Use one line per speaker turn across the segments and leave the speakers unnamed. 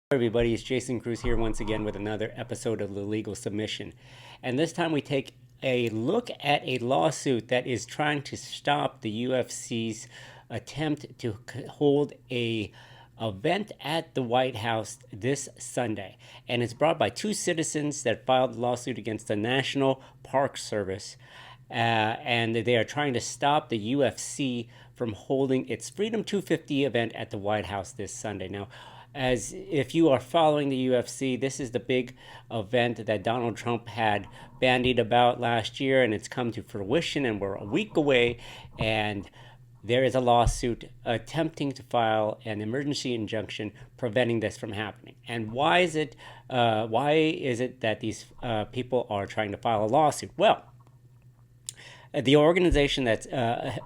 Everybody, it's Jason Cruz here once again with another episode of The Legal Submission. And this time we take a look at a lawsuit that is trying to stop the UFC's attempt to hold a event at the White House this Sunday. And it's brought by two citizens that filed a lawsuit against the National Park Service. And they are trying to stop the UFC from holding its Freedom 250 event at the White House this Sunday. Now, as if you are following the UFC, this is the big event that Donald Trump had bandied about last year, and it's come to fruition, and we're a week away, and there is a lawsuit attempting to file an emergency injunction preventing this from happening. And why is it that these people are trying to file a lawsuit? Well, the organization that's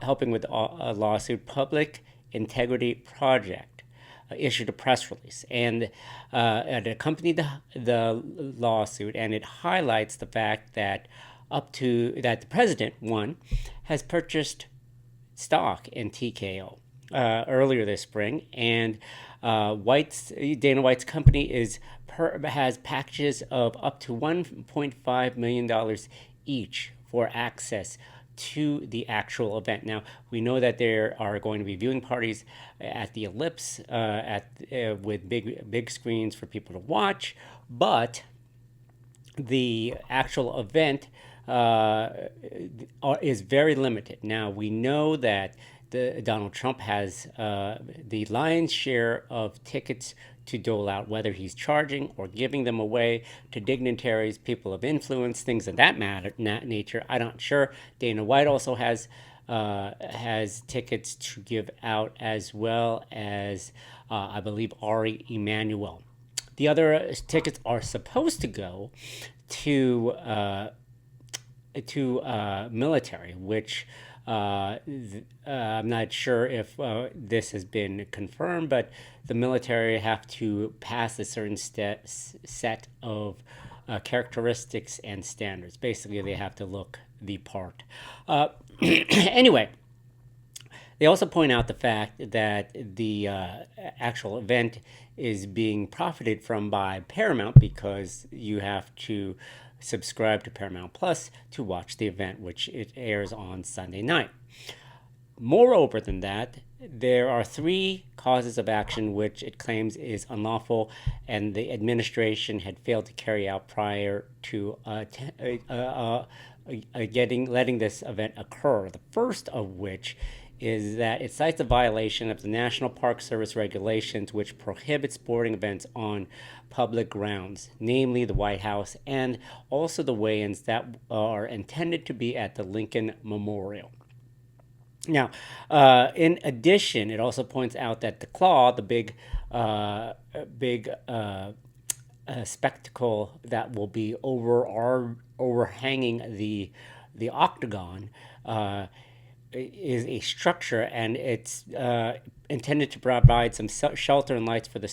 helping with a lawsuit, Public Integrity Project, issued a press release, and it accompanied the lawsuit, and it highlights the fact that the president, one, has purchased stock in TKO earlier this spring, and Dana White's company has packages of up to $1.5 million each for access to the actual event. Now, we know that there are going to be viewing parties at the Ellipse with big screens for people to watch, but the actual event is very limited. Now, we know that Donald Trump has the lion's share of tickets to dole out, whether he's charging or giving them away to dignitaries, people of influence, things of that nature. I'm not sure. Dana White also has tickets to give out, as well as I believe Ari Emanuel. The other tickets are supposed to go to military, which I'm not sure if this has been confirmed, but the military have to pass a certain set of characteristics and standards. Basically, they have to look the part. Anyway, they also point out the fact that the actual event is being profited from by Paramount, because you have to subscribe to Paramount Plus to watch the event, which it airs on Sunday night. Moreover than that, there are three causes of action which it claims is unlawful and the administration had failed to carry out prior to letting this event occur. The first of which is that it cites a violation of the National Park Service regulations, which prohibit sporting events on public grounds, namely the White House, and also the weigh-ins that are intended to be at the Lincoln Memorial. Now, in addition, it also points out that the claw, the big spectacle that will be overhanging the octagon, is a structure, and it's intended to provide some shelter and lights for the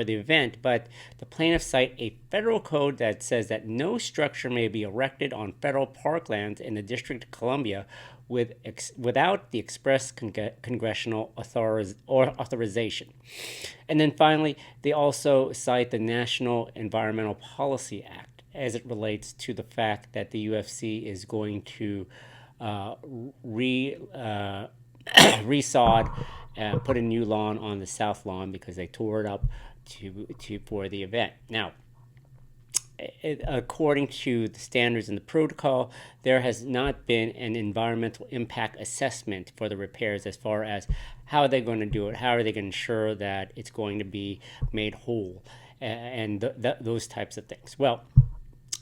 event. But the plaintiffs cite a federal code that says that no structure may be erected on federal parklands in the District of Columbia without the express congressional authorization. And then finally, they also cite the National Environmental Policy Act as it relates to the fact that the UFC is going to resod, put a new lawn on the south lawn because they tore it up for the event. Now, according to the standards and the protocol, there has not been an environmental impact assessment for the repairs, as far as how are they going to do it, how are they going to ensure that it's going to be made whole, and those types of things. Well,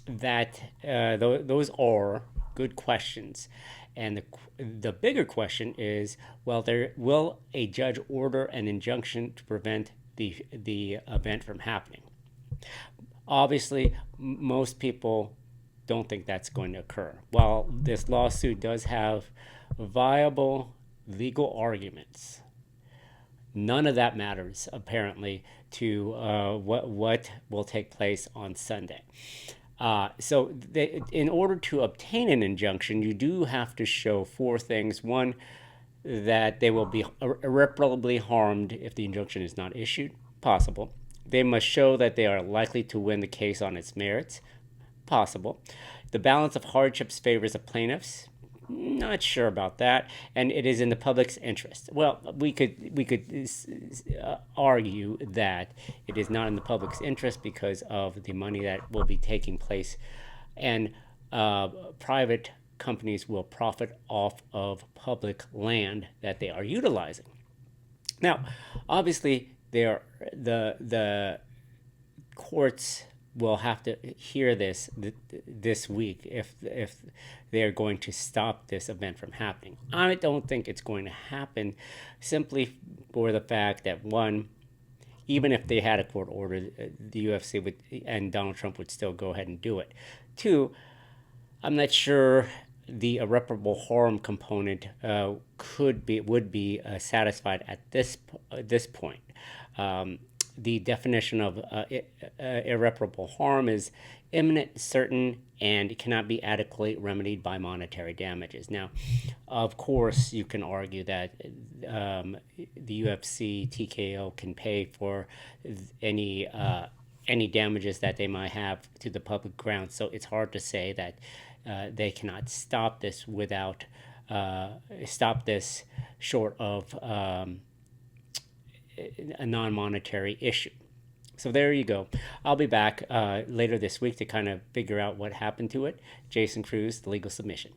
those are good questions. And the bigger question is, well, will a judge order an injunction to prevent the event from happening? Obviously, most people don't think that's going to occur. While this lawsuit does have viable legal arguments, none of that matters, apparently, to what will take place on Sunday. In order to obtain an injunction, you do have to show four things. One, that they will be irreparably harmed if the injunction is not issued. Possible. They must show that they are likely to win the case on its merits. Possible. The balance of hardships favors the plaintiffs. Not sure about that, and it is in the public's interest. Well, we could argue that it is not in the public's interest because of the money that will be taking place, and private companies will profit off of public land that they are utilizing. Now, obviously, the courts will have to hear this week if they are going to stop this event from happening. I don't think it's going to happen, simply for the fact that, one, even if they had a court order, the UFC would and Donald Trump would still go ahead and do it. Two, I'm not sure the irreparable harm component would be satisfied at this point. The definition of irreparable harm is imminent, certain, and cannot be adequately remedied by monetary damages. Now, of course, you can argue that the UFC TKO can pay for any damages that they might have to the public ground. So it's hard to say that they cannot stop this short of a non-monetary issue. So there you go. I'll be back later this week to kind of figure out what happened to it. Jason Cruz, The Legal Submission.